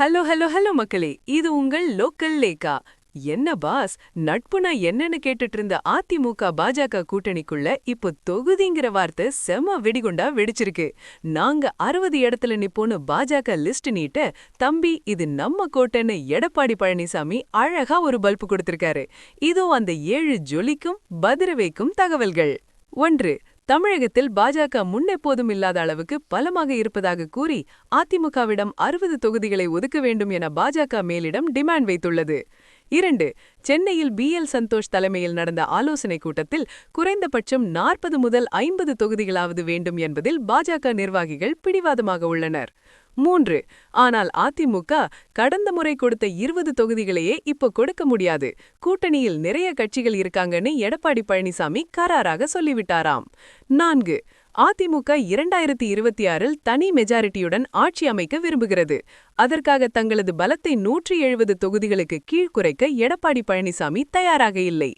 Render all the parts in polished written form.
Hello hello hello மக்களே, இது உங்கள் லோக்கல் லேக்கா. என்ன பாஸ், நட்புனா என்னன்னு கேட்டுட்டு இருந்த அதிமுக பாஜக கூட்டணிக்குள்ள இப்போ தொகுதிங்கிற வார்த்தை செம வெடிகுண்டா வெடிச்சிருக்கு. நாங்க 60 இடத்துல நிப்போன்னு பாஜக லிஸ்ட் நீட்ட, தம்பி இது நம்ம கோட்டைன்னு எடப்பாடி பழனிசாமி அழகா ஒரு பல்பு கொடுத்திருக்காரு. இதோ அந்த 7 ஜொலிக்கும் பதிர வைக்கும் தகவல்கள். 1. தமிழகத்தில் பாஜக முன்னெப்போதும் இல்லாத அளவுக்கு பலமாக இருப்பதாக கூறி அதிமுகவிடம் 60 தொகுதிகளை ஒதுக்க வேண்டும் என பாஜக மேலிடம் டிமாண்ட் வைத்துள்ளது. 2. சென்னையில் BL சந்தோஷ் தலைமையில் நடந்த ஆலோசனைக் கூட்டத்தில் குறைந்தபட்சம் 40 முதல் 50 தொகுதிகளாவது வேண்டும் என்பதில் பாஜக நிர்வாகிகள் பிடிவாதமாக உள்ளனர். 3. ஆனால் அதிமுக கடந்த முறை கொடுத்த 20 தொகுதிகளையே இப்போ கொடுக்க முடியாது, கூட்டணியில் நிறைய கட்சிகள் இருக்காங்கன்னு எடப்பாடி பழனிசாமி கராராக சொல்லிவிட்டாராம். 4. அதிமுக 2026இல் தனி மெஜாரிட்டியுடன் ஆட்சி அமைக்க விரும்புகிறது. அதற்காக தங்களது பலத்தை 170 தொகுதிகளுக்கு கீழ் குறைக்க எடப்பாடி பழனிசாமி தயாராக இல்லை.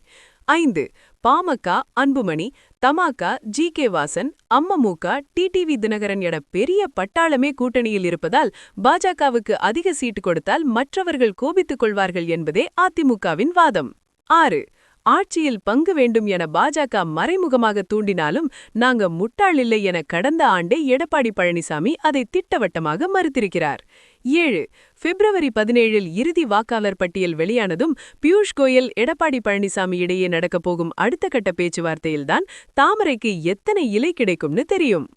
5. பாமக, அன்புமணி, தமாக, GK வாசன், அமமுக, TTV தினகரன் என பெரிய பட்டாளமே கூட்டணியில் இருப்பதால் பாஜகவுக்கு அதிக சீட்டு கொடுத்தால் மற்றவர்கள் கோபித்துக் கொள்வார்கள் என்பதே அதிமுகவின் வாதம். 6. ஆட்சியில் பங்கு வேண்டும் என பாஜக மறைமுகமாக தூண்டினாலும் நாங்க முட்டாள் இல்லை என கடந்த ஆண்டே எடப்பாடி பழனிசாமி அதை திட்டவட்டமாக மறுத்திருக்கிறார். 7. பிப்ரவரி 17இல் இறுதி வாக்காளர் பட்டியல் வெளியானதும் பியூஷ் கோயல் எடப்பாடி பழனிசாமி இடையே நடக்கப் போகும் அடுத்த கட்ட பேச்சுவார்த்தையில்தான் தாமரைக்கு எத்தனை இலை கிடைக்கும்னு தெரியும்.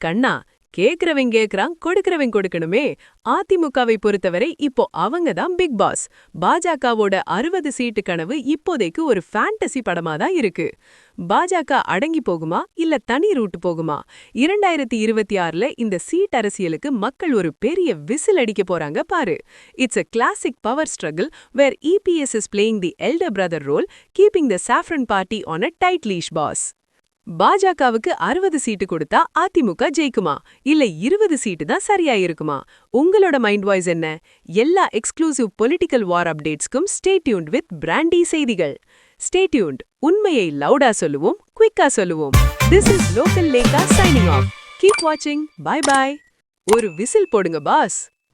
கண்ணா, கேக்குறவன் கேக்குறான், கொடுக்கிறவன் கொடுக்கணுமே. அதிமுகவை பொறுத்தவரை இப்போ அவங்க தான் பிக் பாஸ். பாஜகவோட 60 சீட்டு கனவு இப்போதைக்கு ஒரு ஃபேண்டசி படமா தான் இருக்கு. பாஜக அடங்கி போகுமா இல்ல தனி ரூட் போகுமா? 2026ல இந்த சீட் அரசியலுக்கு மக்கள் ஒரு பெரிய விசில் அடிக்க போறாங்க பாரு. It's a classic power struggle where EPS is playing the elder brother role, keeping the saffron party on a tight leash, boss. பாஜகவுக்கு 60 சீட்டு கொடுத்தா அதிமுக ஜெயிக்குமா இல்ல 20 சீட்டு தான் சரியா இருக்குமா? உங்களோட மைண்ட் வாய்ஸ் என்ன? எல்லா எக்ஸ்க்ளூசிவ் பொலிட்டிக்கல் வார் அப்டேட்ஸ்க்கும் ஸ்டே டியூன்ட் வித் பிராண்டி செய்திகள். Stay tuned. உண்மையை லவுடா சொல்லுவோம், குயிக்கா சொல்லுவோம். This is Local Lekha signing off. Keep watching. Bye bye. ஒரு விசில் போடுங்க பாஸ்.